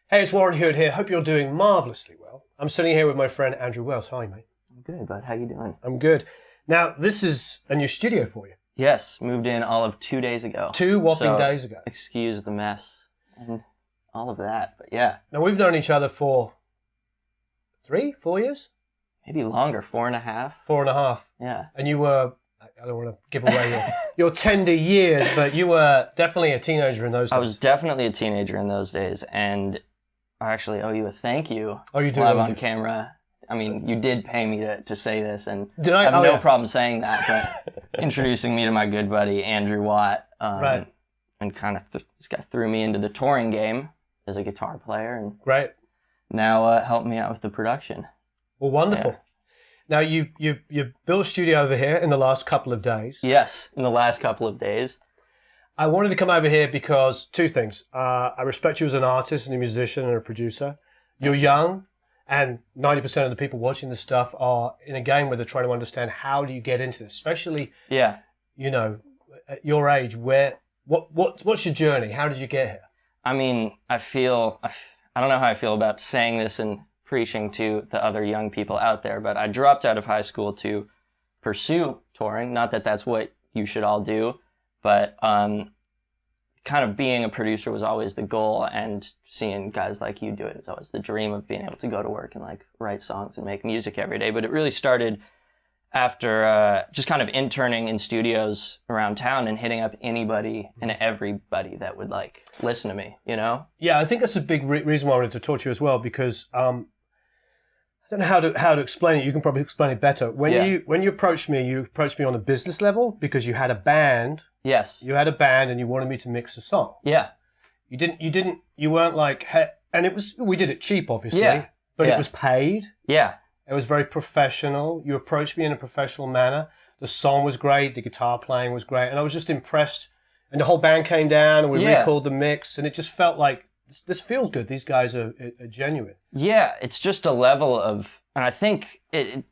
Hey, it's Warren Huart here. Hope you're doing marvellously well. I'm sitting here with my friend Andrew Wells. Hi, mate. I'm good, bud. How you doing? I'm good. Now, this is a new studio for you. Yes, moved in all of 2 days ago. 2 whopping days ago. Excuse the mess and all of that, but yeah. Now, we've known each other for 3, 4 years? Maybe longer, 4.5. 4.5. Yeah. And you were, I don't want to give away your tender years, but you were definitely a teenager in those days. I was definitely a teenager in those days, and I actually owe you a thank you. Oh, you do? Live on camera. I mean, you did pay me to say this, and did I? have no problem saying that, but introducing me to my good buddy, Andrew Watt, right. And kind of this guy threw me into the touring game as a guitar player, and right. Now helped me out with the production. Well, wonderful. Yeah. Now, you built a studio over here in the last couple of days. Yes, in the last couple of days. I wanted to come over here because 2 things. I respect you as an artist and a musician and a producer. You're young, and 90% of the people watching this stuff are in a game where they're trying to understand how do you get into this, especially, you know, at your age. What's your journey? How did you get here? I mean, I don't know how I feel about saying this and preaching to the other young people out there, but I dropped out of high school to pursue touring. Not that that's what you should all do, but kind of being a producer was always the goal, and seeing guys like you do it is always the dream of being able to go to work and like write songs and make music every day. But it really started after just kind of interning in studios around town and hitting up anybody and everybody that would like listen to me, you know? Yeah, I think that's a big reason why I wanted to talk to you as well, because I don't know how to explain it. You can probably explain it better. When you approached me on a business level because you had a band. Yes. You had a band and you wanted me to mix a song. Yeah. You weren't like, hey, and we did it cheap, obviously. Yeah. But it was paid. Yeah. It was very professional. You approached me in a professional manner. The song was great. The guitar playing was great. And I was just impressed. And the whole band came down and we recalled the mix. And it just felt like, this feels good. These guys are genuine. Yeah, it's just a level of, and I think it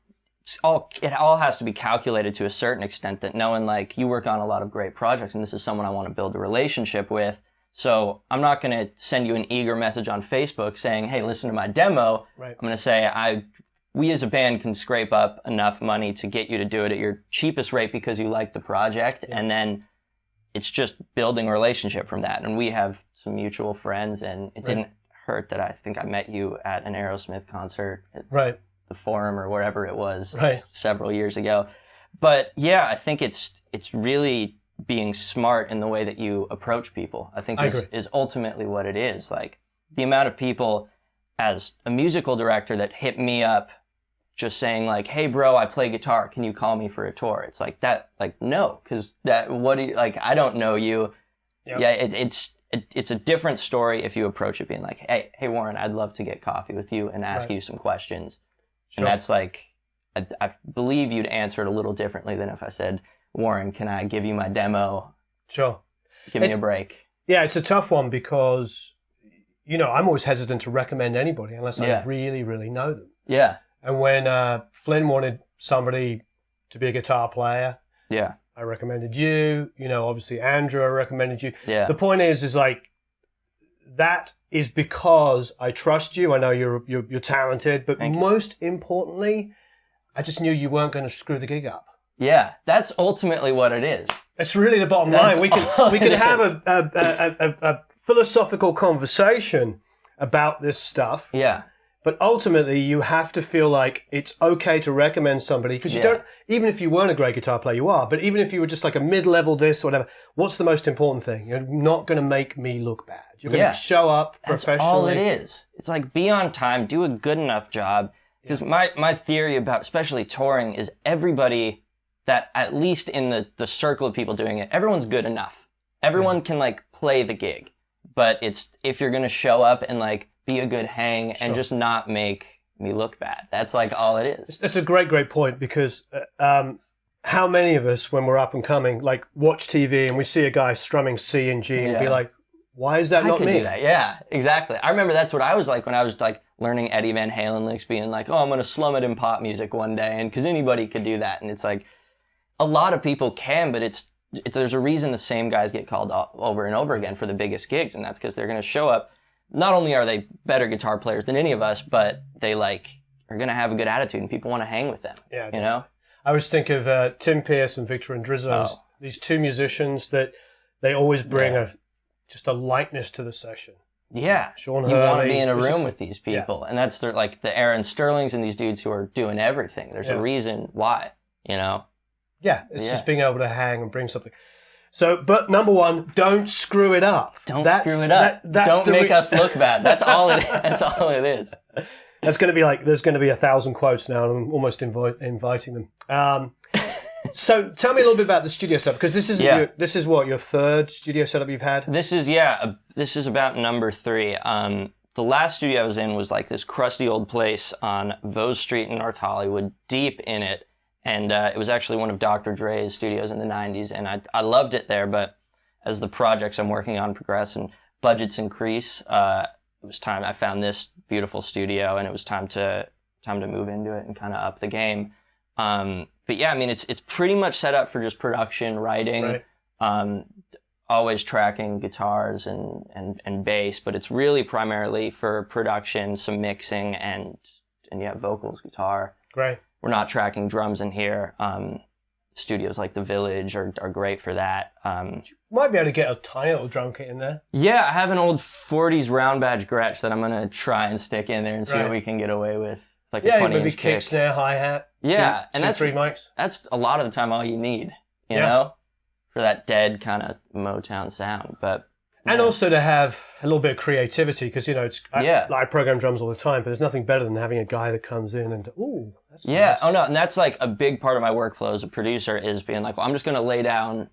all has to be calculated to a certain extent, that knowing like you work on a lot of great projects and this is someone I want to build a relationship with. So I'm not going to send you an eager message on Facebook saying, hey, listen to my demo. Right. I'm going to say, we as a band can scrape up enough money to get you to do it at your cheapest rate because you like the project. Yeah. And then it's just building a relationship from that. And we have some mutual friends, and it didn't hurt that I think I met you at an Aerosmith concert at the Forum or wherever it was several years ago. But yeah, I think it's really being smart in the way that you approach people. I think is ultimately what it is. Like the amount of people as a musical director that hit me up just saying like, hey bro, I play guitar, can you call me for a tour? It's like that, like, no, because I don't know you. Yep. Yeah, it's a different story if you approach it being like, hey Warren, I'd love to get coffee with you and ask you some questions. Sure. And that's like, I believe you'd answer it a little differently than if I said, Warren, can I give you my demo? Sure. Give me a break. Yeah, it's a tough one because, you know, I'm always hesitant to recommend anybody unless I really, really know them. Yeah. And when Flynn wanted somebody to be a guitar player, I recommended you. You know, obviously Andrew, I recommended you. Yeah. The point is like, that is because I trust you. I know you're talented, but most importantly, I just knew you weren't going to screw the gig up. Yeah, that's ultimately what it is. It's really the bottom line. We can have a philosophical conversation about this stuff. Yeah. But ultimately, you have to feel like it's okay to recommend somebody, because you don't, even if you weren't a great guitar player, you are, but even if you were just like a mid-level this or whatever, what's the most important thing? You're not going to make me look bad. You're going to show up professionally. That's all it is. It's like, be on time, do a good enough job. Because my theory about especially touring is everybody that, at least in the circle of people doing it, everyone's good enough. Everyone can like play the gig. But it's, if you're going to show up and like be a good hang and just not make me look bad. That's like all it is. That's a great point, because how many of us, when we're up and coming, like watch TV and we see a guy strumming C and G and be like, why is that not me? I could do that. Yeah, exactly. I remember that's what I was like when I was like learning Eddie Van Halen licks, being like, oh, I'm going to slum it in pop music one day. And because anybody could do that. And it's like, a lot of people can, but there's a reason the same guys get called over and over again for the biggest gigs. And that's because they're going to show up, not only are they better guitar players than any of us, but they like are going to have a good attitude and people want to hang with them. Yeah, you know? I always think of Tim Pierce and Victor Andrizzo, these two musicians that they always bring just a lightness to the session. Yeah, Sean you Hurley, want to be in a room with these people, and that's like the Aaron Sterlings and these dudes who are doing everything. There's a reason why, you know. Yeah, it's just being able to hang and bring something. So, but number one, don't screw it up. Don't screw it up. Don't make us look bad. That's all it. That's all it is. That's going to be like there's going to be 1,000 quotes now, and I'm almost inviting them. So tell me a little bit about the studio setup, because this is this is what, your third studio setup you've had? This is this is about number 3. The last studio I was in was like this crusty old place on Vose Street in North Hollywood, deep in it, and it was actually one of Dr. Dre's studios in the 90s, and I loved it there, but as the projects I'm working on progress and budgets increase, it was time. I found this beautiful studio, and it was time to move into it and kind of up the game. But yeah, I mean, it's pretty much set up for just production, writing, always tracking guitars and bass, but it's really primarily for production, some mixing, and vocals, guitar. Great. We're not tracking drums in here. Studios like The Village are great for that. You might be able to get a tiny little drum kit in there. Yeah, I have an old 40s round badge Gretsch that I'm going to try and stick in there and see what we can get away with. Like a 20-inch maybe kick, snare, hi-hat. Yeah, and that's 3 mics. That's a lot of the time all you need, you know, for that dead kind of Motown sound. But and also to have a little bit of creativity, because I program drums all the time, but there's nothing better than having a guy that comes in and that's nice. Oh no, and that's like a big part of my workflow as a producer is being like, well, I'm just going to lay down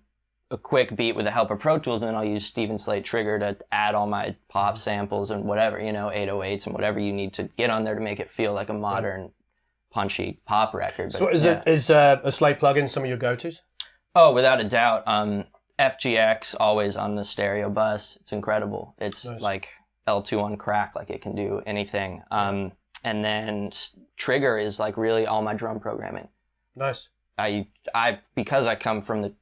a quick beat with the help of Pro Tools, and then I'll use Steven Slate Trigger to add all my pop samples and whatever, 808s and whatever you need to get on there to make it feel like a modern, punchy pop record. But, so is a Slate plugin some of your go-tos? Oh, without a doubt. FGX always on the stereo bus. It's incredible. It's like L2 on crack, like it can do anything. And then Trigger is like really all my drum programming. Nice. Because I come from the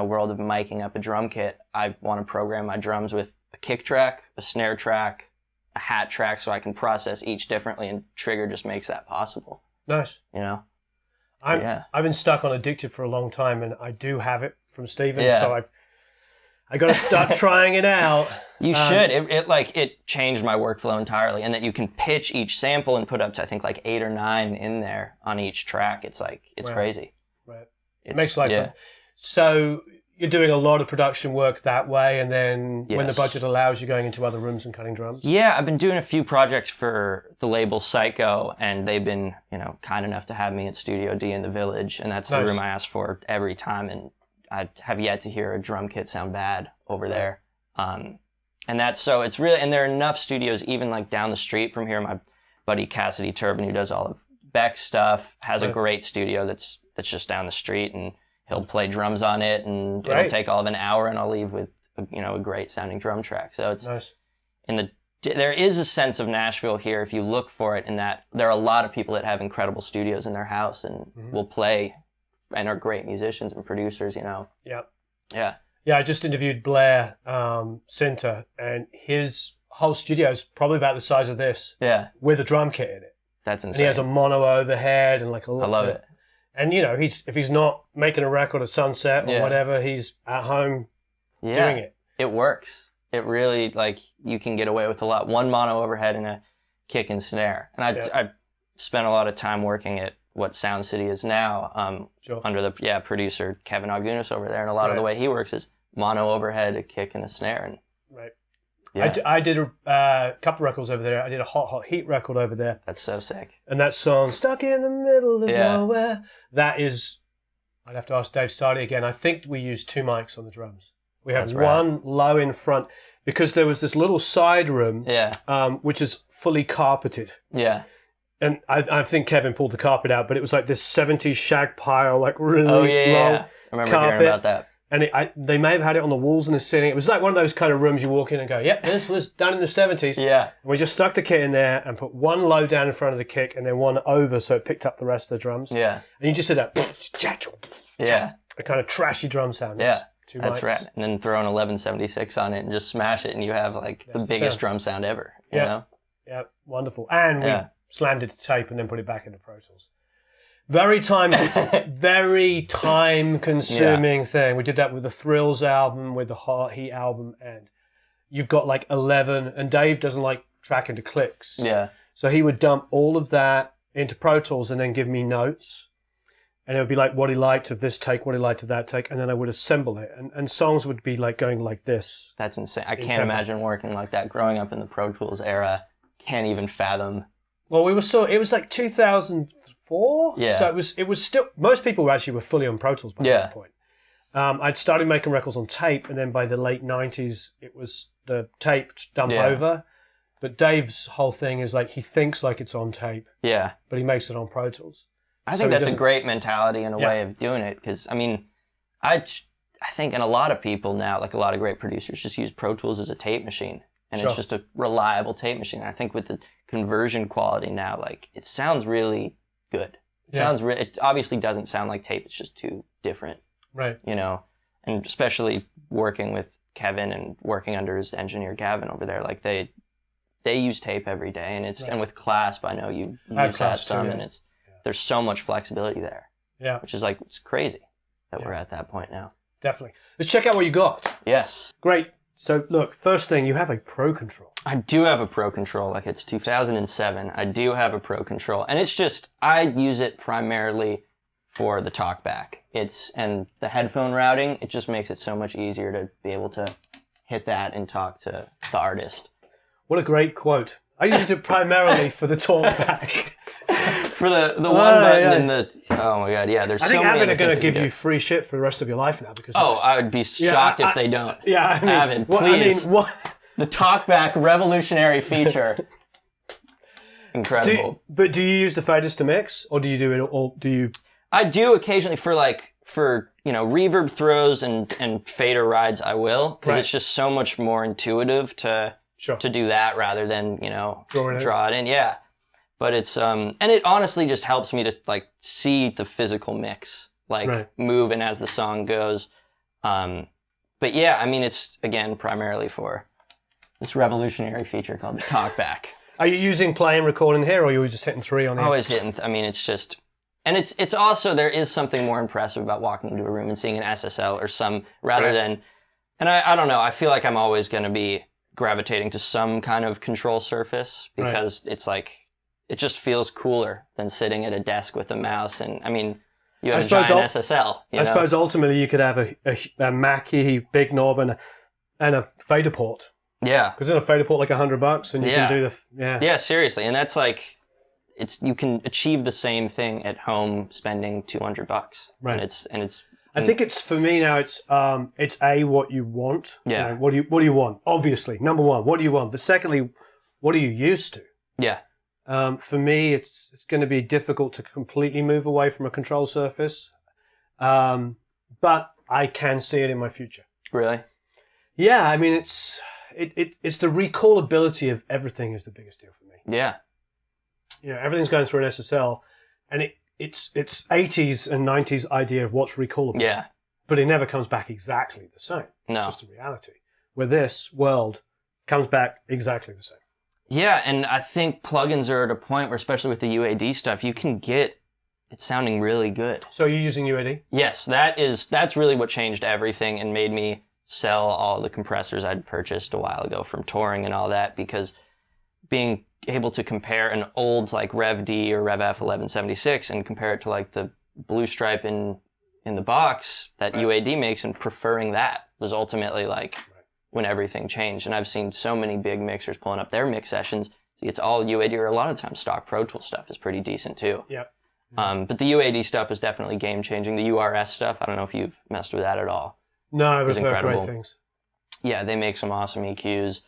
world of miking up a drum kit, I want to program my drums with a kick track, a snare track, a hat track, so I can process each differently, and Trigger just makes that possible. Nice. I've been stuck on Addicted for a long time, and I do have it from Steven, so I got to start trying it out. You should. It changed my workflow entirely, and that you can pitch each sample and put up to I think like 8 or 9 in there on each track. It's crazy. Right. It makes life fun. So you're doing a lot of production work that way, and then when the budget allows, you're going into other rooms and cutting drums? Yeah, I've been doing a few projects for the label Psycho, and they've been, kind enough to have me at Studio D in the Village, and that's the room I ask for every time, and I have yet to hear a drum kit sound bad over there. And it's really, and there are enough studios even like down the street from here. My buddy Cassidy Turbin, who does all of Beck's stuff, has a great studio that's just down the street, and he'll play drums on it, and it'll take all of an hour, and I'll leave with a great sounding drum track. So it's nice. There is a sense of Nashville here if you look for it, in that there are a lot of people that have incredible studios in their house and will play and are great musicians and producers. Yeah. I just interviewed Blair Sinter, and his whole studio is probably about the size of this. Yeah. With a drum kit in it. That's insane. And he has a mono overhead and like a little. I love it. And if he's not making a record at Sunset or whatever, he's at home doing it. It works. It really, you can get away with a lot. One mono overhead and a kick and snare. And I spent a lot of time working at what Sound City is now under the producer Kevin Augunas over there. And a lot of the way he works is mono overhead, a kick, and a snare. And Yeah. I did a couple records over there. I did a Hot Heat record over there. That's so sick. And that song, Stuck in the Middle of Nowhere, that is, I'd have to ask Dave Stardy again. I think we used 2 mics on the drums. We have one low in front, because there was this little side room, which is fully carpeted. Yeah. And I think Kevin pulled the carpet out, but it was like this 70s shag pile, like really long I remember carpet. hearing about that. And they may have had it on the walls in the ceiling. It was like one of those kind of rooms you walk in and go, yep, this was done in the 70s. Yeah. And we just stuck the kit in there and put one low down in front of the kick and then one over so it picked up the rest of the drums. Yeah. And you just did that. Yeah. A kind of trashy drum sound. Yeah. 2 That's mics. right. And then throw an 1176 on it and just smash it, and you have like the biggest drum sound ever. You know? Yeah, wonderful. And we Yeah. slammed it to tape and then put it back into Pro Tools. Very time consuming thing. We did that with the Thrills album, with the Heart Heat album, and you've got like 11, and Dave doesn't like tracking to clicks. Yeah. So he would dump all of that into Pro Tools and then give me notes. And it would be like what he liked of this take, what he liked of that take, and then I would assemble it. And songs would be like going like this. That's insane. I can't imagine working like that. Growing up in the Pro Tools era, can't even fathom. Well, it was like 2004. Yeah. So it was still, most people actually were fully on Pro Tools by that point. I'd started making records on tape, and then by the late 90s, it was the tape dump over. But Dave's whole thing is like, he thinks like it's on tape. Yeah. But he makes it on Pro Tools. I think that's a great mentality and a way of doing it, because, I mean, I think, and a lot of people now, like a lot of great producers, just use Pro Tools as a tape machine, and it's just a reliable tape machine. And I think with the conversion quality now, like, it sounds really good. It obviously doesn't sound like tape, it's just too different. Right. You know, and especially working with Kevin and working under his engineer Gavin over there, like they use tape every day, and and with Clasp, I know you use that some, and there's so much flexibility there. Yeah. Which is like, it's crazy that we're at that point now. Definitely. Let's check out what you got. Yes. Great. So look, first thing, you have a Pro Control. I do have a Pro Control. Like, it's 2007. I do have a Pro Control, and it's just, I use it primarily for the talkback. And the headphone routing, it just makes it so much easier to be able to hit that and talk to the artist. What a great quote. I use it primarily for the talkback. For the one button in the... Oh my God, yeah, there's so many I think Avid other are going to things give you free shit for the rest of your life now. Because I would be shocked if they don't. Yeah, I mean... Avid, please. The talkback revolutionary feature. Incredible. Do you use the faders to mix? Or do you do it all... I do occasionally for reverb throws and fader rides. I will, because it's just so much more intuitive to do that rather than draw it in. Yeah, but it's and it honestly just helps me to like see the physical mix move and as the song goes. But yeah, I mean, it's again primarily for this revolutionary feature called the talkback. Are you using play and recording here, or are you just hitting 3 on it? Always hitting. I mean, it's just. And it's also, there is something more impressive about walking into a room and seeing an SSL or some, rather than, and I don't know, I feel like I'm always going to be gravitating to some kind of control surface, because it's like, it just feels cooler than sitting at a desk with a mouse. And I mean, you have a giant SSL. I suppose ultimately you could have a MKII big knob and a fader port. Yeah. Because in a fader port like $100 and you can do the, Yeah, seriously. And that's like, you can achieve the same thing at home spending $200. Right. And it's I think it's, for me now, it's what you want. Yeah. You know, what do you want? Obviously, number one, what do you want? But secondly, what are you used to? Yeah. For me, it's going to be difficult to completely move away from a control surface. But I can see it in my future. Really? Yeah, I mean, it's the recallability of everything is the biggest deal for me. Yeah. You know, everything's going through an SSL, and it's 80s and 90s idea of what's recallable. Yeah. But it never comes back exactly the same. No. It's just a reality. Where this world comes back exactly the same. Yeah, and I think plugins are at a point where, especially with the UAD stuff, you can get it sounding really good. So you're using UAD? Yes, that's really what changed everything and made me sell all the compressors I'd purchased a while ago from touring and all that, because being able to compare an old like Rev D or Rev F 1176 and compare it to like the blue stripe in the box that UAD makes, and preferring that was ultimately like when everything changed. And I've seen so many big mixers pulling up their mix sessions. It's all UAD, or a lot of times stock Pro Tool stuff is pretty decent too. Yep. But the UAD stuff was definitely game changing. The URS stuff, I don't know if you've messed with that at all. No, I've heard great things. Yeah, they make some awesome EQs.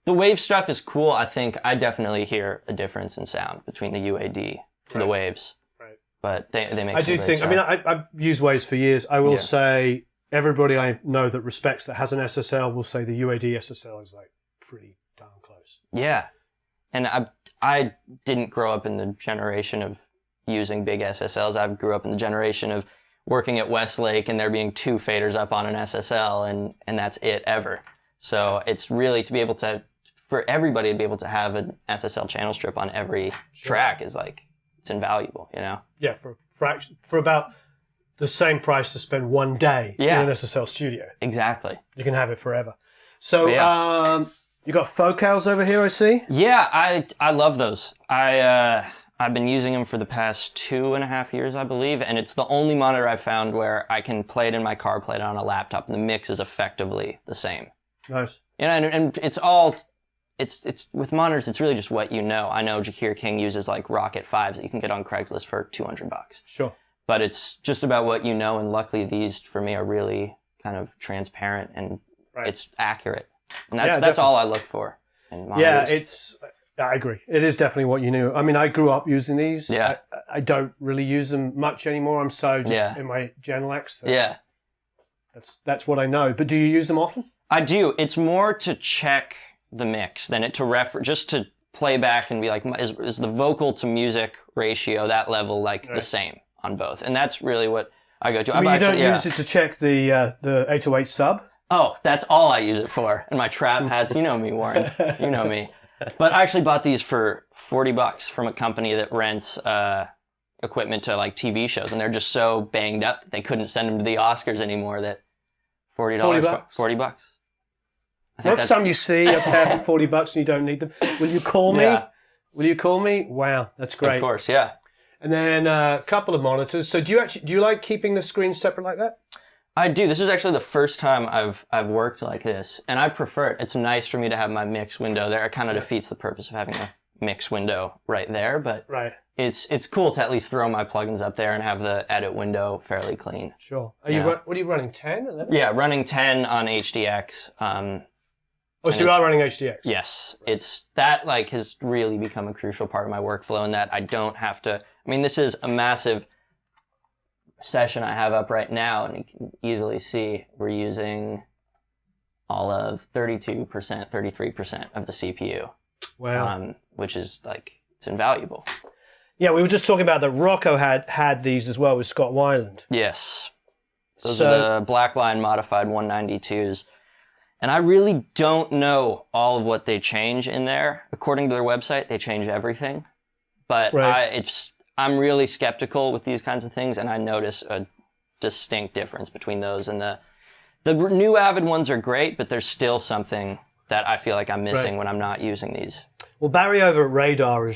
The wave stuff is cool. I think I definitely hear a difference in sound between the UAD to the waves. Right. But they make some great stuff. I mean, I've used waves for years. I will say everybody I know that respects that has an SSL will say the UAD SSL is like pretty darn close. Yeah. And I didn't grow up in the generation of using big SSLs. I grew up in the generation of working at Westlake and there being 2 faders up on an SSL and that's it ever. So it's really to be able to, for everybody to be able to have an SSL channel strip on every track is like, it's invaluable, you know? Yeah, for about the same price to spend one day in an SSL studio. Exactly. You can have it forever. So you got focals over here, I see? Yeah, I love those. I've been using them for the past 2.5 years, I believe, and it's the only monitor I've found where I can play it in my car, play it on a laptop, and the mix is effectively the same. Nice. You know, and it's all, it's with monitors, it's really just what you know. I know Jakir King uses like Rocket 5s that you can get on Craigslist for $200. Sure. But it's just about what you know, and luckily these, for me, are really kind of transparent, and it's accurate. And that's all I look for in monitors. Yeah, I agree. It is definitely what you knew. I mean, I grew up using these. Yeah. I don't really use them much anymore. I'm so just in my Genelecs. So that's what I know. But do you use them often? I do. It's more to check the mix than it to just to play back and be like, is the vocal to music ratio, that level, like the same on both? And that's really what I go to. I mean, you don't use it to check the 808 sub? Oh, that's all I use it for. And my trap hats, you know me, Warren. You know me. But I actually bought these for $40 from a company that rents equipment to like TV shows, and they're just so banged up that they couldn't send them to the Oscars anymore. That $40, $40. Next time you see a pair for $40 and you don't need them, will you call me? Yeah. Will you call me? Wow, that's great. Of course, yeah. And then a couple of monitors. So do you like keeping the screens separate like that? I do. This is actually the first time I've worked like this, and I prefer it. It's nice for me to have my mix window there. It kind of defeats the purpose of having a mix window right there, but it's cool to at least throw my plugins up there and have the edit window fairly clean. Sure. What are you running, 10, 11? Yeah, running 10 on HDX. So you are running HDX? Yes. It's that like has really become a crucial part of my workflow, and that I don't have to. I mean, this is a massive session I have up right now, and you can easily see we're using all of 32%, 33% of the CPU. Wow. Which is like, it's invaluable. Yeah, we were just talking about that Rocco had these as well with Scott Weiland. Yes. Those are the BlackLion modified 192s. And I really don't know all of what they change in there. According to their website, they change everything. But I'm really skeptical with these kinds of things, and I notice a distinct difference between those and the new Avid ones are great, but there's still something that I feel like I'm missing when I'm not using these. Well, Barry over at Radar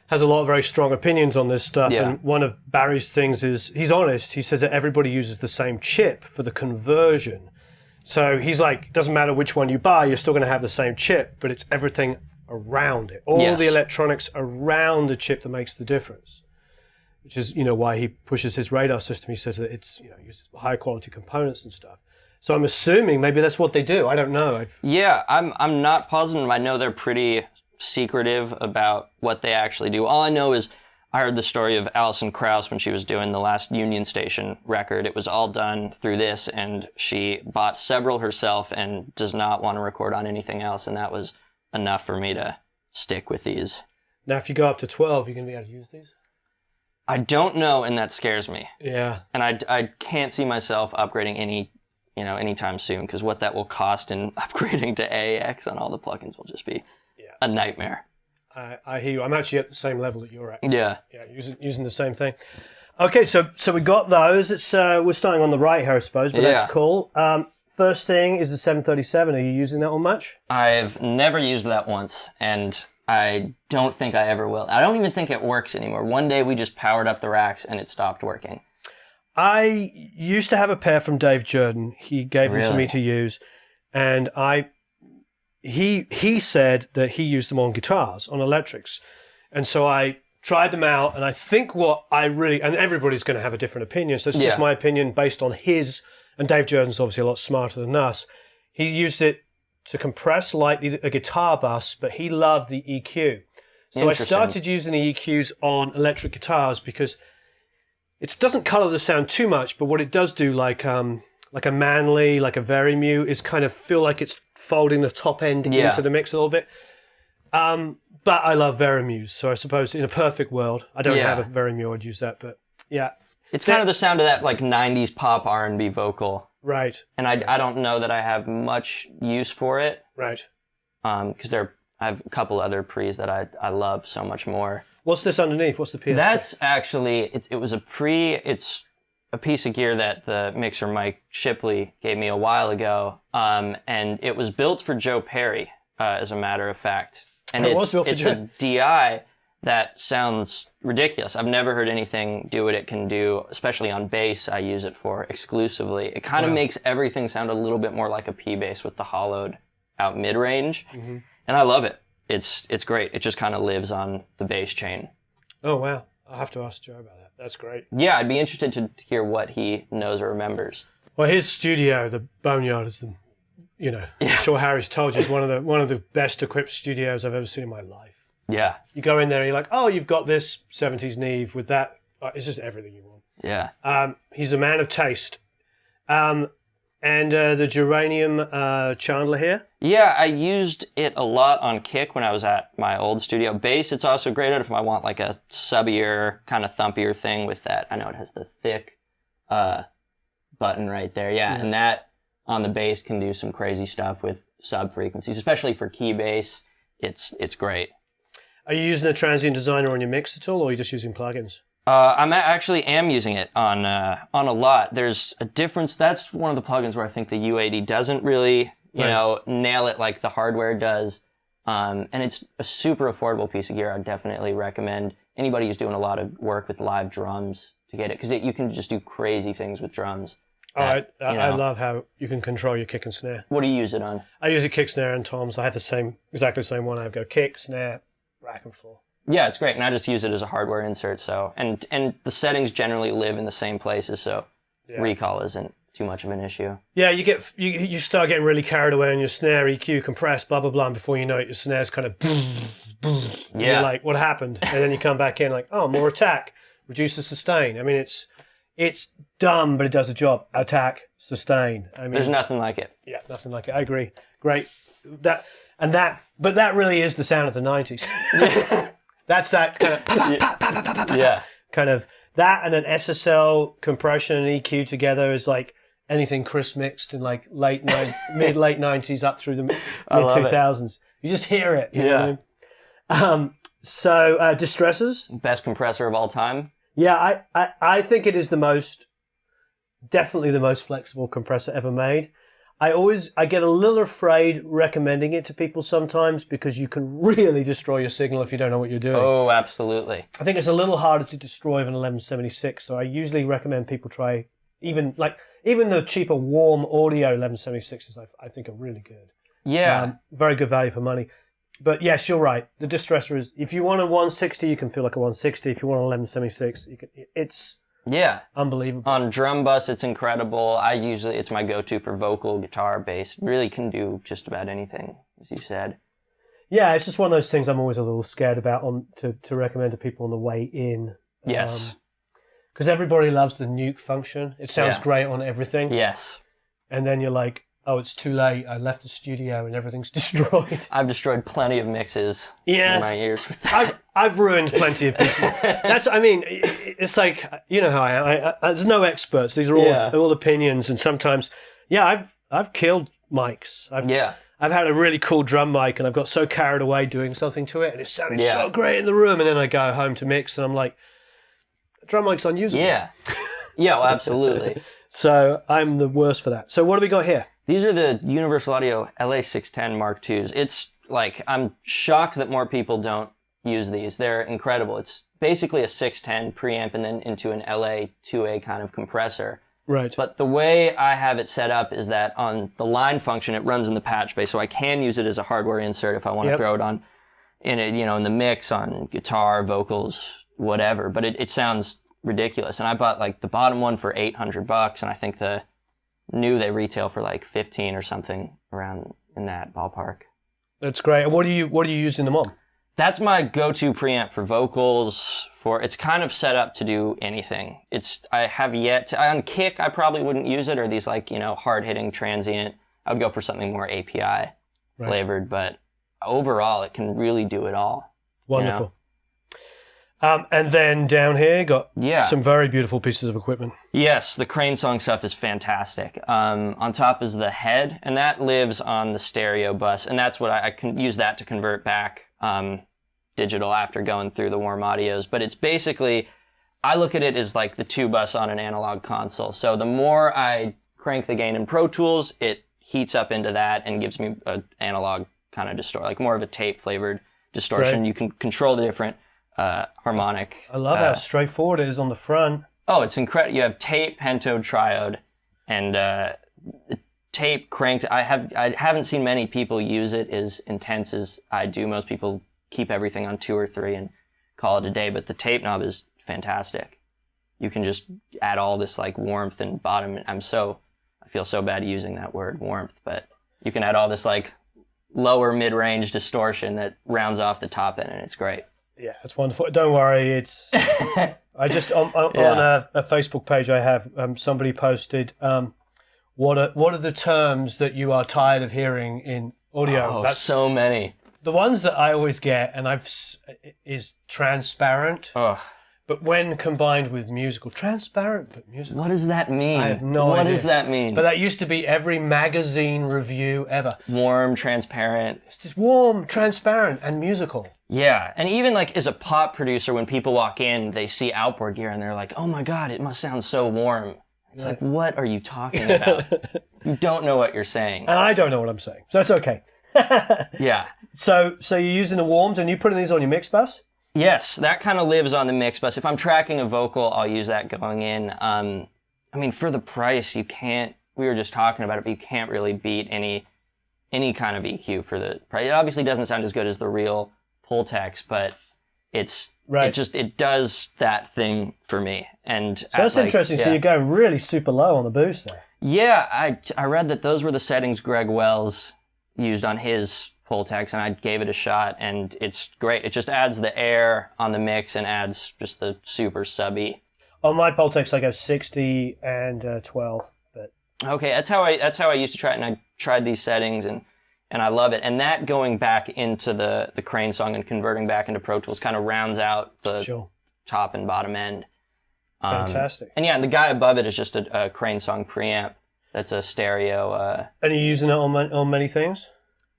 has a lot of very strong opinions on this stuff, and one of Barry's things is, he's honest, he says that everybody uses the same chip for the conversion. So he's like, it doesn't matter which one you buy, you're still going to have the same chip, but it's everything around it. All the electronics around the chip that makes the difference. Which is, why he pushes his Radar system. He says that it's, uses high quality components and stuff. So I'm assuming maybe that's what they do. I don't know. I'm not positive. I know they're pretty secretive about what they actually do. All I know is I heard the story of Alison Krauss when she was doing the last Union Station record. It was all done through this, and she bought several herself and does not want to record on anything else, and that was enough for me to stick with these. Now, if you go up to 12, you're going to be able to use these? I don't know, and that scares me. Yeah. And I can't see myself upgrading anytime soon, because what that will cost in upgrading to AAX on all the plugins will just be a nightmare. I hear you. I'm actually at the same level that you're at. Yeah. Yeah, using the same thing. Okay, so we got those. It's we're starting on the right here, I suppose, but that's cool. First thing is the 737. Are you using that one much? I've never used that once, and I don't think I ever will. I don't even think it works anymore. One day we just powered up the racks and it stopped working. I used to have a pair from Dave Jordan. He gave them to me to use, and he said that he used them on guitars, on electrics. And so I tried them out, and I think and everybody's going to have a different opinion, so it's just my opinion based on his, and Dave Jordan's obviously a lot smarter than us. He used it to compress lightly a guitar bus, but he loved the EQ. So I started using the EQs on electric guitars because it doesn't color the sound too much, but what it does do, like a Manley, like a Verimue, is kind of feel like it's folding the top end into the mix a little bit. But I love Verimues, so I suppose in a perfect world, I don't have a Verimue, I'd use that. But yeah, It's kind of the sound of that like 90s pop R&B vocal. Right. And I don't know that I have much use for it. Right. Because I have a couple other pre's that I love so much more. What's this underneath? What's the PS2? That's actually, it was a pre, it's a piece of gear that the mixer Mike Shipley gave me a while ago. And it was built for Joe Perry, as a matter of fact. And it's a DI that sounds ridiculous. I've never heard anything do what it can do, especially on bass. I use it for exclusively. It kind of makes everything sound a little bit more like a P bass with the hollowed out mid-range. Mm-hmm. And I love it. It's great. It just kind of lives on the bass chain. Oh, wow. I'll have to ask Joe about that. That's great. Yeah, I'd be interested to hear what he knows or remembers. Well, his studio, the Boneyard, is the, I'm sure Harry's told you, is one of the best equipped studios I've ever seen in my life. Yeah. You go in there and you're like, oh, you've got this 70s Neve with that. It's just everything you want. Yeah. He's a man of taste. And the Germaniurn Chandler here. Yeah, I used it a lot on kick when I was at my old studio. Bass, it's also great at if I want like a subbier, kind of thumpier thing with that. I know it has the thick button right there. Yeah, and that on the bass can do some crazy stuff with sub frequencies, especially for key bass. It's great. Are you using a Transient Designer on your mix at all, or are you just using plugins? Actually am using it on a lot. There's a difference. That's one of the plugins where I think the UAD doesn't really, nail it like the hardware does. And it's a super affordable piece of gear. I'd definitely recommend anybody who's doing a lot of work with live drums to get it, because you can just do crazy things with drums. I love how you can control your kick and snare. What do you use it on? I use a kick, snare, and toms. I have exactly the same one. I go kick, snare, rack and floor. Yeah, it's great, and I just use it as a hardware insert. So, and the settings generally live in the same places, so recall isn't too much of an issue. Yeah, you start getting really carried away on your snare, EQ, compress, blah blah blah, and before you know it, your snare's kind of and you're like, what happened? And then you come back in like, oh, more attack, reduce the sustain. I mean, it's dumb, but it does the job. Attack, sustain. I mean, there's nothing like it. Yeah, nothing like it. I agree. Great. But that really is the sound of the 90s. That's that kind of kind of that, and an SSL compression and EQ together is like anything Chris mixed in like mid late 90s up through the mid 2000s. You just hear it. You know what I mean? So Distressors, best compressor of all time. Yeah, I think it is definitely the most flexible compressor ever made. I get a little afraid recommending it to people sometimes because you can really destroy your signal if you don't know what you're doing. Oh, absolutely. I think it's a little harder to destroy than an 1176, so I usually recommend people try even the cheaper warm audio 1176s. I think are really good. Yeah, very good value for money. But yes, you're right. The Distressor is, if you want a 160, you can feel like a 160. If you want an 1176, it's unbelievable. On drum bus, it's incredible. It's my go-to for vocal, guitar, bass. Really can do just about anything, as you said. Yeah, it's just one of those things I'm always a little scared about to recommend to people on the way in. Yes. Because everybody loves the nuke function. It sounds great on everything. Yes. And then you're like, oh, it's too late. I left the studio and everything's destroyed. I've destroyed plenty of mixes in my ears with that. I've ruined plenty of pieces. It's like, you know how I am. There's no experts. These are all opinions. And sometimes, I've killed mics. I've had a really cool drum mic and I've got so carried away doing something to it and it sounded so great in the room. And then I go home to mix and I'm like, drum mic's unusable. Yeah. Yeah, well, absolutely. So I'm the worst for that. So what do we got here? These are the Universal Audio LA610 Mark IIs. It's like, I'm shocked that more people don't use these. They're incredible. It's basically a 610 preamp and then into an LA2A kind of compressor. Right. But the way I have it set up is that on the line function, it runs in the patch bay, so I can use it as a hardware insert if I want to throw it on in the mix on guitar, vocals, whatever. But it sounds ridiculous. And I bought like the bottom one for $800, and I think the new they retail for like 15 or something around in that ballpark. That's great. And what are you using them on? That's my go-to preamp for vocals. It's kind of set up to do anything. I have yet to, on kick, I probably wouldn't use it, or these like, hard-hitting transient. I would go for something more API flavored, but overall it can really do it all. Wonderful. And then down here, got Yeah. some very beautiful pieces of equipment. Yes, the crane song stuff is fantastic. On top is the head, and that lives on the stereo bus, and that's what I can use that to convert back digital after going through the warm audios. But it's basically, I look at it as like the 2 bus on an analog console. So the more I crank the gain in Pro Tools, it heats up into that and gives me an analog kind of distortion, like more of a tape flavored distortion. Great. You can control the different harmonic. I love how straightforward it is on the front. Oh, it's incredible. You have tape, pentode, triode, and tape cranked. I haven't seen many people use it as intense as I do. Most people keep everything on 2 or 3 and call it a day, but the tape knob is fantastic. You can just add all this like warmth and bottom. I feel so bad using that word, warmth, but you can add all this like lower mid-range distortion that rounds off the top end, and it's great. Yeah, it's wonderful. Don't worry, it's. I just on a Facebook page I have somebody posted what are the terms that you are tired of hearing in audio? Oh, That's so many. the ones that I always get, and is transparent. Oh, But when combined with musical, transparent but musical. what does that mean? I have no idea. What does that mean? But that used to be every magazine review ever. Warm, transparent. It's just warm, transparent, and musical. Yeah, and even like as a pop producer, when people walk in, they see outboard gear and they're like, "Oh my God, it must sound so warm." It's like, what are you talking about? You don't know what you're saying. And I don't know what I'm saying, so it's okay. Yeah. So you're using the warms and you putting these on your mix bus? Yes, that kind of lives on the mix bus. If I'm tracking a vocal, I'll use that going in. I mean, for the price, you can't. We were just talking about it, but you can't really beat any kind of EQ for the price. It obviously doesn't sound as good as the real Pultex, but it does that thing for me. And so that's interesting. Yeah. So you're going really super low on the boost there. Yeah, I read that those were the settings Greg Wells used on his Pultex, and I gave it a shot, and it's great. It just adds the air on the mix and adds just the super subby. On my Pultex, I go 60 and 12. But okay, that's how I used to try it, and I tried these settings, and I love it. And that going back into the crane song and converting back into Pro Tools kind of rounds out the top and bottom end. Fantastic. And yeah, and the guy above it is just a crane song preamp. That's a stereo. And you're using it on many things?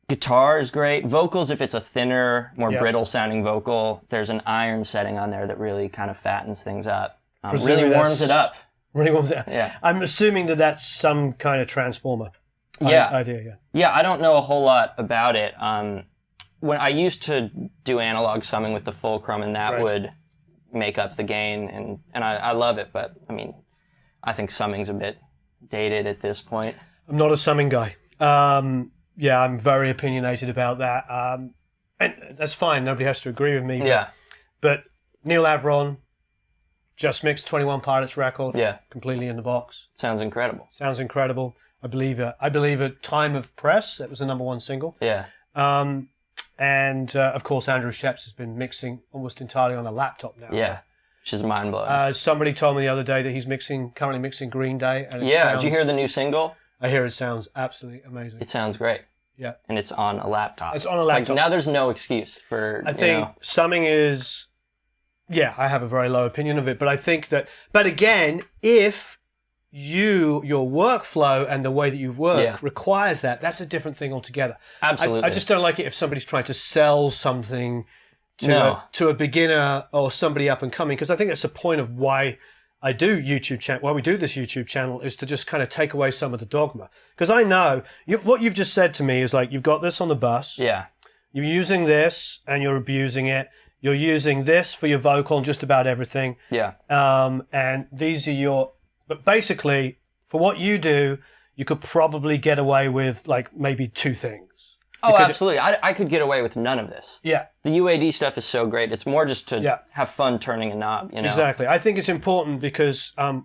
Guitar is great. Vocals, if it's a thinner, more brittle sounding vocal, there's an iron setting on there that really kind of fattens things up. Really warms it up. Really warms it up. Yeah. I'm assuming that that's some kind of transformer idea. Yeah. Yeah, I don't know a whole lot about it. When I used to do analog summing with the fulcrum, and that would make up the gain, and I love it, but I mean, I think summing's a bit dated at this point. I'm not a summing guy. Yeah, I'm very opinionated about that. And that's fine. Nobody has to agree with me. Yeah. But Neil Avron just mixed 21 Pilots record. Yeah. Completely in the box. Sounds incredible. Sounds incredible. I believe at time of press, it was the #1 single. Yeah. And of course, Andrew Sheps has been mixing almost entirely on a laptop now. Yeah. Which is mind blowing. Somebody told me the other day that he's currently mixing Green Day. And did you hear the new single? I hear it sounds absolutely amazing. It sounds great. Yeah. And it's on a laptop. It's on a laptop. Like, now there's no excuse for, I think summing is, I have a very low opinion of it, but I think that, but again, if your workflow and the way that you work requires that's a different thing altogether. Absolutely. I just don't like it if somebody's trying to sell something to a beginner or somebody up and coming, because I think that's the point of why I do why we do this YouTube channel, is to just kind of take away some of the dogma. Because I know what you've just said to me is like, you've got this on the bus. Yeah. You're using this and you're abusing it. You're using this for your vocal and just about everything. Yeah. And these are but basically for what you do, you could probably get away with like maybe 2 things. Oh, absolutely. I could get away with none of this. Yeah. The UAD stuff is so great. It's more just to have fun turning a knob, you know? Exactly. I think it's important because, I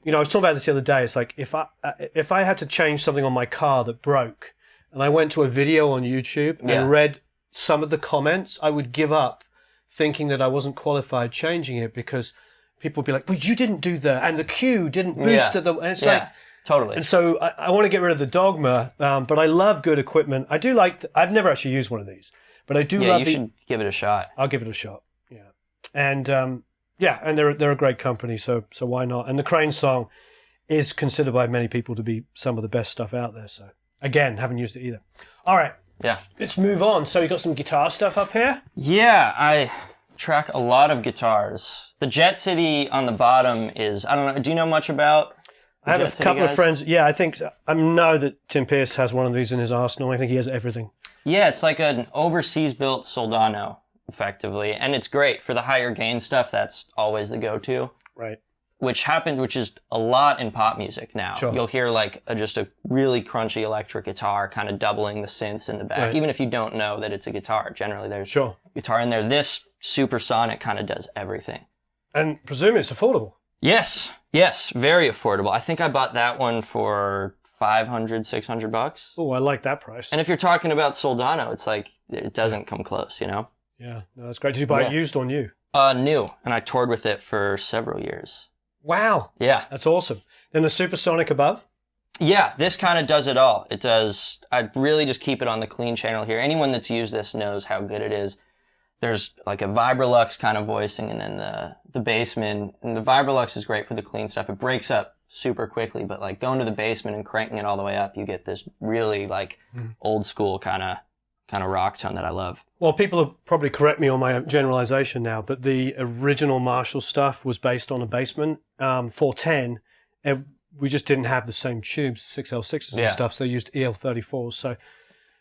was talking about this the other day. It's like if I had to change something on my car that broke and I went to a video on YouTube and read some of the comments, I would give up thinking that I wasn't qualified changing it, because people would be like, well, you didn't do that, and the cue didn't boost it. And it's like... Totally. And so I want to get rid of the dogma, but I love good equipment. I do like... I've never actually used one of these, but I do love... You should give it a shot. I'll give it a shot, yeah. And yeah, and they're a great company, so why not? And the Crane song is considered by many people to be some of the best stuff out there. So again, haven't used it either. All right, Yeah. let's move on. So you got some guitar stuff up here. Yeah, I track a lot of guitars. The Jet City on the bottom is, I don't know, do you know much about the I have Jet a City couple of guys? friends. Yeah, I know that Tim Pierce has one of these in his arsenal. I think he has everything. Yeah, it's like an overseas built Soldano, effectively. And it's great. For the higher gain stuff, that's always the go-to. Right. Which is a lot in pop music now. Sure. You'll hear like just a really crunchy electric guitar kind of doubling the synths in the back. Right. Even if you don't know that it's a guitar, generally there's Sure. guitar in there. This supersonic kind of does everything. And presume it's affordable. Yes, very affordable. I think I bought that one for $500, $600. Oh, I like that price. And if you're talking about Soldano, it's like, it doesn't come close, you know? Yeah, no, that's great. Did you buy it used or new? New, and I toured with it for several years. Wow. Yeah. That's awesome. Then the supersonic above? Yeah, this kind of does it all. It does, I really just keep it on the clean channel here. Anyone that's used this knows how good it is. There's like a Vibrolux kind of voicing, and then the Bassman. And the Vibrolux is great for the clean stuff. It breaks up super quickly, but like going to the Bassman and cranking it all the way up, you get this really like old school kind of rock tone that I love. Well, people will probably correct me on my generalization now, but the original Marshall stuff was based on a Bassman 410. We just didn't have the same tubes, 6L6s and stuff, so they used EL34s.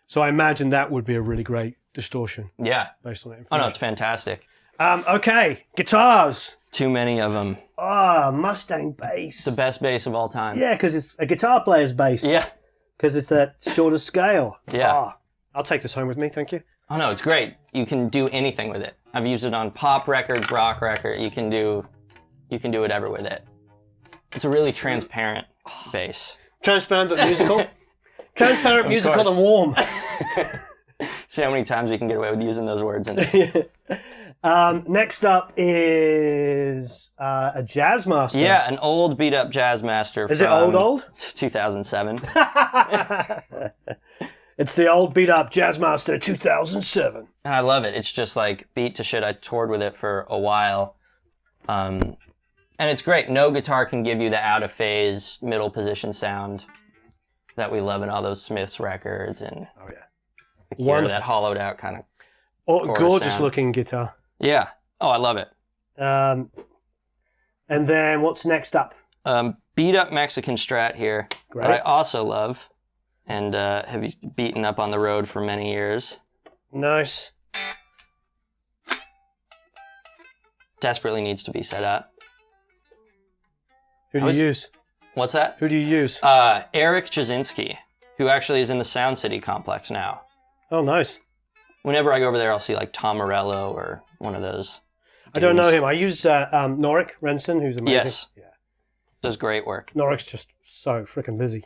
So I imagine that would be a really great distortion. Yeah. Based on that Oh information. no, it's fantastic. Okay, guitars. Too many of them. Mustang Bass. The best bass of all time. Yeah, because it's a guitar player's bass. Yeah. Because it's that shorter scale. Yeah. I'll take this home with me, thank you. Oh no, it's great. You can do anything with it. I've used it on pop records, rock record. You can do whatever with it. It's a really transparent bass. Transparent but musical. Transparent, musical, and warm. See how many times we can get away with using those words in this. Next up is a Jazzmaster. Yeah, an old beat up Jazzmaster. Is it old? 2007. It's the old beat up Jazzmaster 2007. And I love it. It's just like beat to shit. I toured with it for a while. And it's great. No guitar can give you the out of phase middle position sound that we love in all those Smiths records and that hollowed out kind of gorgeous sound. looking guitar. Yeah. Oh, I love it. And then what's next up? Beat up Mexican Strat here. Great. That I also love and have beaten up on the road for many years. Nice. Desperately needs to be set up. Who do you use? What's that? Who do you use? Eric Jasinski, who actually is in the Sound City complex now. Oh, nice. Whenever I go over there, I'll see like Tom Morello or one of those. I don't know him. I use Norik Renston, who's amazing. Yes. Yeah. Does great work. Norik's just so freaking busy.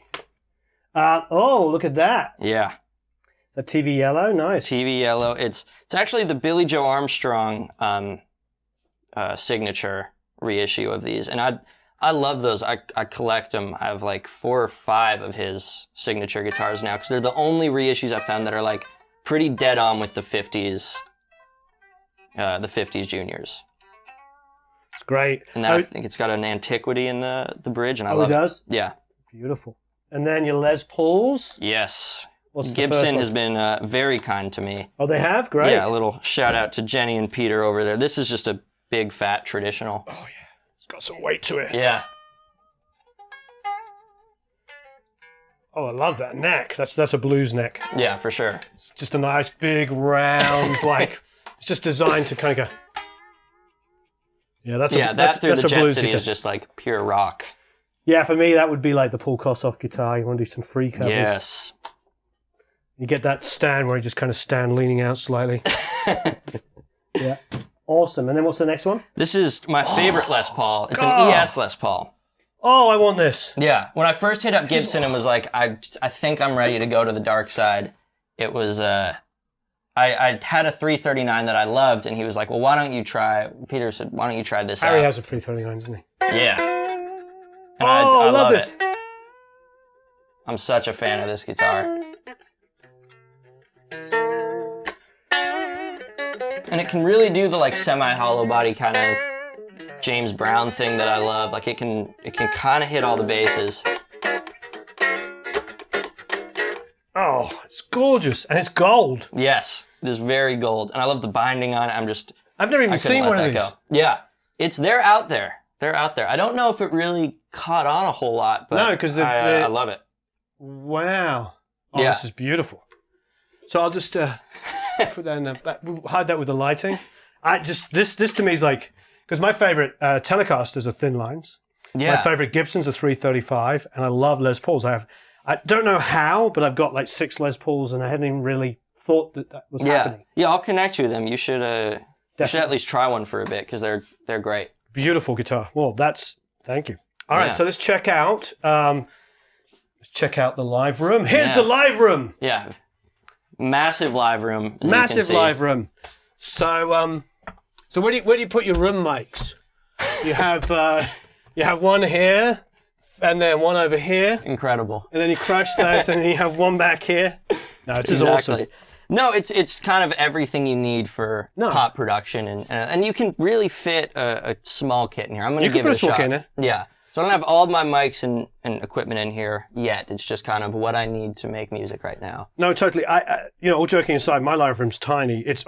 Look at that. Yeah. Is that TV yellow? Nice. TV yellow. It's actually the Billy Joe Armstrong signature reissue of these, and I love those. I collect them. I have like 4 or 5 of his signature guitars now because they're the only reissues I've found that are like pretty dead on with the 50s juniors. It's great. And I think it's got an antiquity in the bridge, and I love it. Does? Yeah. Beautiful. And then your Les Pauls. Yes. What's the Gibson first one? has been very kind to me. Oh, they have? Great. Yeah, a little shout out to Jenny and Peter over there. This is just a big fat traditional. Oh yeah. It's got some weight to it. Yeah. Oh, I love that neck. That's a blues neck. Yeah, for sure. It's just a nice big round like it's just designed to kind of go. Yeah, that's the Jet blues City guitar. is just like pure rock. Yeah, for me that would be like the Paul Kossoff guitar. You want to do some free covers. Yes. You get that stand where you just kind of stand leaning out slightly. Yeah. Awesome. And then what's the next one? This is my favorite Les Paul. It's an ES Les Paul. Oh, I want this. Yeah. When I first hit up Gibson and was like, I think I'm ready to go to the dark side, it was, I had a 339 that I loved, and he was like, well, Peter said, why don't you try this out? Harry has a 339, doesn't he? Yeah. And I love this. it. I'm such a fan of this guitar. And it can really do the like semi-hollow body kind of James Brown thing that I love. Like it can kind of hit all the bases. Oh, it's gorgeous, and it's gold. Yes, it is very gold, and I love the binding on it. I've never even seen one of these. Go. Yeah, they're out there. They're out there. I don't know if it really caught on a whole lot, but no, because I love it. Wow. Oh, yeah. This is beautiful. So I'll just put that in the back, hide that with the lighting. This to me is like, because my favorite Telecasters are thin lines. Yeah. My favorite Gibsons are 335, and I love Les Pauls. I don't know how, but I've got like 6 Les Pauls, and I hadn't even really thought that was happening. Yeah, I'll connect you with them. You should at least try one for a bit because they're great. Beautiful guitar. Well, thank you. All right, so let's check out. Let's check out the live room. Here's the live room. Yeah, massive live room. Massive live room. So, so where do you put your room mics? You have one here. And then one over here. Incredible. And then you crush those, and then you have one back here. No, it's just awesome. No, it's kind of everything you need for pop production, and you can really fit a small kit in here. I'm going to give it a shot. You can put a small kit in there. Yeah. So I don't have all of my mics and equipment in here yet. It's just kind of what I need to make music right now. No, totally. All joking aside, my live room's tiny. It's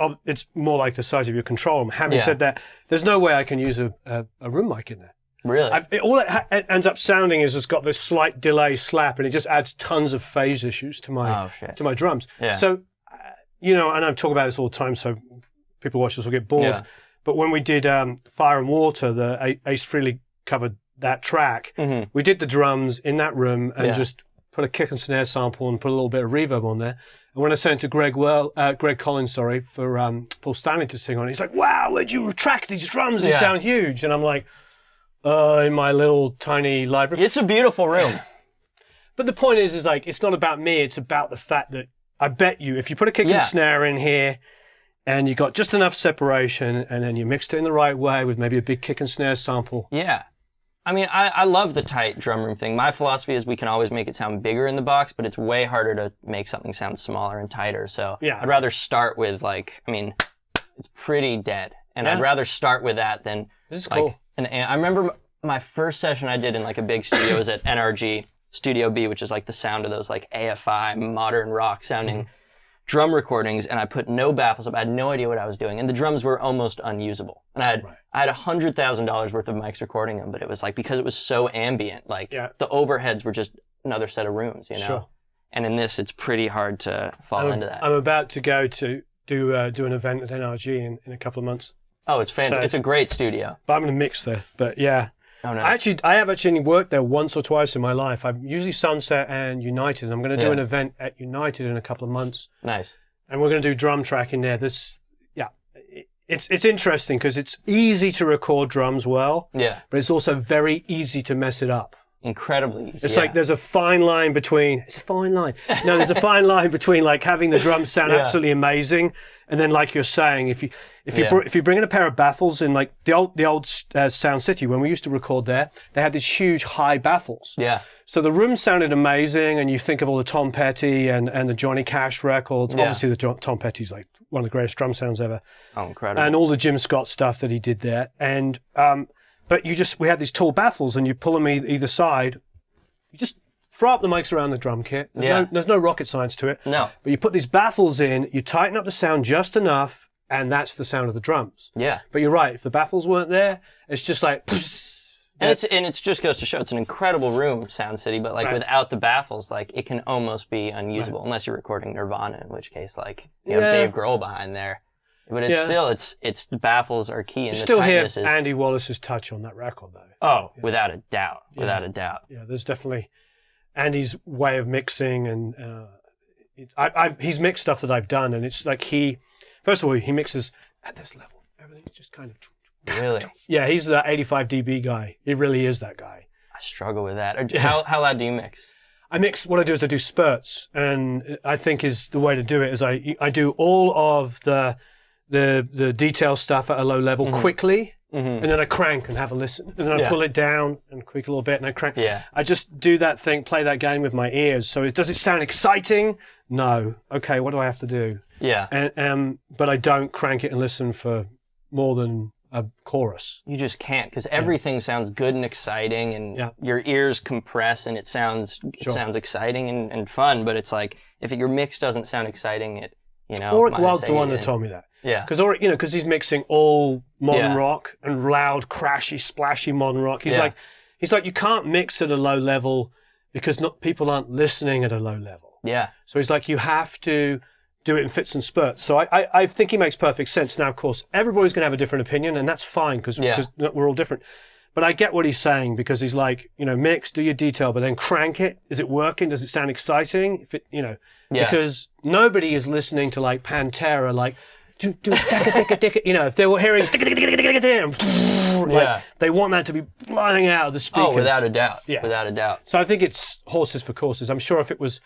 more like the size of your control room. Having said that, there's no way I can use a room mic in there. Really? All it ends up sounding is it's got this slight delay slap, and it just adds tons of phase issues to my drums. Yeah. So, and I talk about this all the time, so people watch this will get bored. Yeah. But when we did Fire and Water, the Ace Frehley covered that track. Mm-hmm. We did the drums in that room and just put a kick and snare sample and put a little bit of reverb on there. And when I sent it to Greg Collins, for Paul Stanley to sing on it, he's like, "Wow, where'd you track these drums? They sound huge." And I'm like, in my little tiny live room. It's a beautiful room. But the point is like, it's not about me. It's about the fact that I bet you if you put a kick and snare in here and you got just enough separation and then you mixed it in the right way with maybe a big kick and snare sample. Yeah. I mean, I love the tight drum room thing. My philosophy is we can always make it sound bigger in the box, but it's way harder to make something sound smaller and tighter. So I'd rather start with it's pretty dead. And I'd rather start with that than this is cool. And I remember my first session I did in like a big studio was at NRG Studio B, which is like the sound of those like AFI modern rock sounding drum recordings, and I put no baffles up. I had no idea what I was doing, and the drums were almost unusable. And I had $100,000 worth of mics recording them, but it was like because it was so ambient, the overheads were just another set of rooms, Sure. And in this, it's pretty hard to fall into that. I'm about to go to do an event at NRG in a couple of months. Oh, it's fantastic. So, it's a great studio. But I'm going to mix there. But yeah. Oh, nice. I have actually worked there once or twice in my life. I'm usually Sunset and United. I'm going to do an event at United in a couple of months. Nice. And we're going to do drum tracking there. It's interesting because it's easy to record drums well. Yeah. But it's also very easy to mess it up. Incredibly easy. It's like there's a fine line between. It's a fine line. No, there's a fine line between like having the drums sound absolutely amazing, and then like you're saying, if you bring in a pair of baffles in like the old Sound City when we used to record there, they had these huge high baffles. Yeah. So the room sounded amazing, and you think of all the Tom Petty and the Johnny Cash records. Yeah. Obviously, the Tom Petty's like one of the greatest drum sounds ever. Oh, incredible! And all the Jim Scott stuff that he did there, and but we had these tall baffles, and you pull them either side. You just throw up the mics around the drum kit. There's no rocket science to it. No. But you put these baffles in, you tighten up the sound just enough, and that's the sound of the drums. Yeah. But you're right. If the baffles weren't there, it's just like. And it just goes to show it's an incredible room, Sound City, but without the baffles, it can almost be unusable unless you're recording Nirvana, in which case you have Dave Grohl behind there. But it's still, it's baffles are key in the tightness. Still hear Andy Wallace's touch on that record, though. Oh, without a doubt. Without a doubt. Yeah, there's definitely Andy's way of mixing, and he's mixed stuff that I've done, and it's like first of all, he mixes at this level. Everything's just kind of... Really? Yeah, he's the 85 dB guy. He really is that guy. I struggle with that. How loud do you mix? What I do is I do spurts, and I think is the way to do it is I do all of the detail stuff at a low level quickly, and then I crank and have a listen, and then I pull it down and quick a little bit, and I crank. Yeah. I just do that thing, play that game with my ears. So does it sound exciting? No. Okay, what do I have to do? Yeah. And but I don't crank it and listen for more than a chorus. You just can't, because everything sounds good and exciting, and your ears compress, and it sounds exciting and fun. But it's like, if your mix doesn't sound exciting, it, you know. Ulrich Wild's the one that told me that. Yeah. Because he's mixing all modern rock and loud, crashy, splashy modern rock. He's like, you can't mix at a low level because people aren't listening at a low level. Yeah. So he's like, you have to do it in fits and spurts. So I think he makes perfect sense. Now, of course, everybody's going to have a different opinion, and that's fine because we're all different. But I get what he's saying, because he's like, mix, do your detail, but then crank it. Is it working? Does it sound exciting? If it, because nobody is listening to like Pantera, like, if they were hearing, they want that to be flying out of the speakers. Oh, without a doubt. Yeah. Without a doubt. So I think it's horses for courses. I'm sure if it was,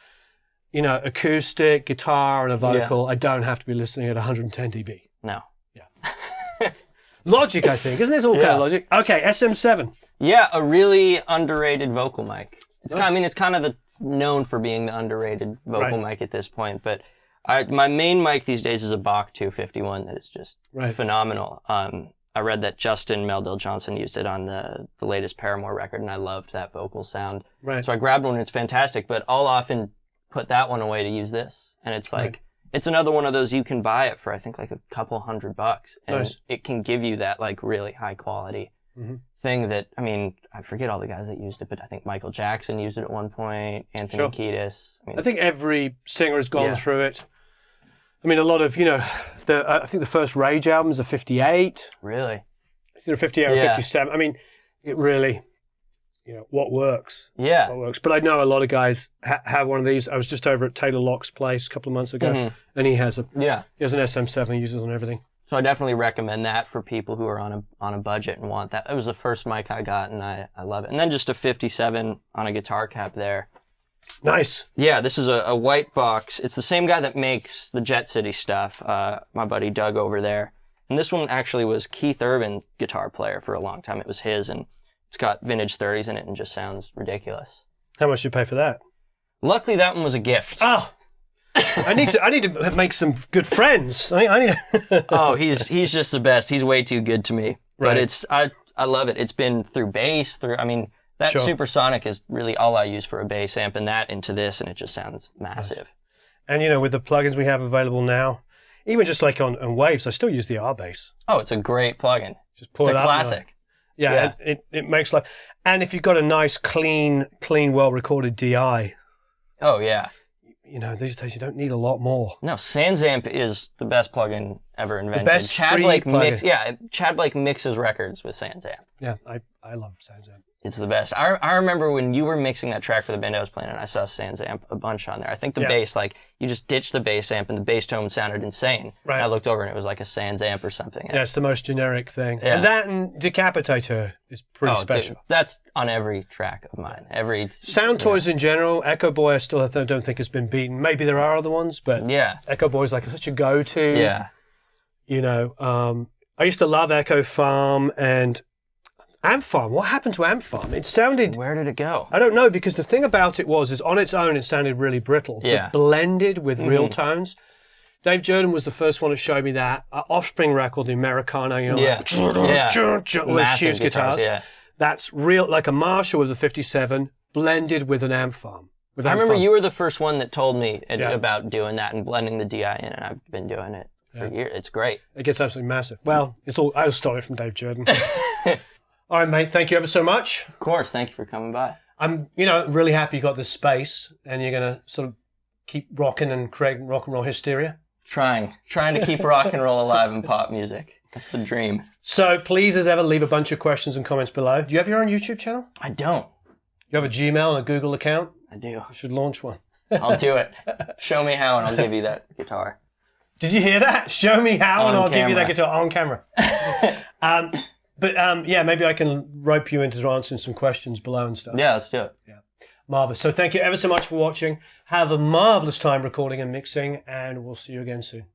acoustic, guitar, and a vocal, I don't have to be listening at 110 dB. No. Yeah. Logic, I think. Isn't this all kind of Logic? Okay, SM-7. Yeah, a really underrated vocal mic. It's kind of known for being the underrated vocal mic at this point, but my main mic these days is a Bach 251 that is just phenomenal. I read that Justin Meldal Johnson used it on the latest Paramore record, and I loved that vocal sound. Right. So I grabbed one, and it's fantastic, but I'll often put that one away to use this. And it's like, it's another one of those, you can buy it for, I think, like a couple $100. And it can give you that, like, really high quality thing that, I forget all the guys that used it, but I think Michael Jackson used it at one point, Anthony Kiedis. I think every singer has gone through it. A lot of, I think the first Rage albums are 58. Really? I think they're 58 or 57. It really, what works. Yeah. What works. But I know a lot of guys have one of these. I was just over at Taylor Locke's place a couple of months ago, and he has an SM-7, he uses on everything. So I definitely recommend that for people who are on a budget and want that. It was the first mic I got, and I love it. And then just a 57 on a guitar cap there. Nice. Yeah, this is a WhiteBox. It's the same guy that makes the Jet City stuff, my buddy Doug over there. And this one actually was Keith Urban's guitar player for a long time. It was his, and it's got vintage 30s in it and just sounds ridiculous. How much did you pay for that? Luckily, that one was a gift. Oh, I need to make some good friends. Oh, he's just the best. He's way too good to me. Right. But I love it. It's been through bass, that Supersonic is really all I use for a bass amp, and that into this, and it just sounds massive. Nice. And with the plugins we have available now, even just like on Waves, I still use the R-Bass. Oh, it's a great plugin. Just pull it up. It's a classic. It makes life. And if you've got a nice, clean, well-recorded DI. Oh, yeah. These days you don't need a lot more. No, SansAmp is the best plugin ever invented. The best Chad Blake mixes records with SansAmp. Yeah, I love SansAmp. It's the best. I remember when you were mixing that track for the band I was playing, and I saw SansAmp a bunch on there. I think the bass, you just ditched the bass amp, and the bass tone sounded insane. Right. And I looked over, and it was like a SansAmp or something. Yeah, it's the most generic thing. Yeah. And that and Decapitator is pretty special. Dude, that's on every track of mine. Sound toys in general, Echo Boy I don't think has been beaten. Maybe there are other ones, but Echo Boy is like such a go-to. Yeah. I used to love Echo Farm and Amp Farm. What happened to Amp Farm? It sounded... Where did it go? I don't know, because the thing about it is on its own, it sounded really brittle. Yeah. But blended with real tones. Dave Jordan was the first one to show me that. Offspring record, the Americana, massive guitars. Yeah. That's real, like a Marshall with a 57, blended with an Amp Farm. I remember you were the first one that told me about doing that and blending the DI in, and I've been doing it for years. It's great. It gets absolutely massive. Well, I stole it from Dave Jordan. All right, mate. Thank you ever so much. Of course. Thank you for coming by. I'm, really happy you got this space and you're going to sort of keep rocking and creating rock and roll hysteria. Trying to keep rock and roll alive in pop music. That's the dream. So please, as ever, leave a bunch of questions and comments below. Do you have your own YouTube channel? I don't. You have a Gmail and a Google account? I do. You should launch one. I'll do it. Show me how and I'll give you that guitar. Did you hear that? Show me how and I'll give you that guitar on camera. Maybe I can rope you into answering some questions below and stuff. Yeah, let's do it. Yeah. Marvelous. So thank you ever so much for watching. Have a marvelous time recording and mixing, and we'll see you again soon.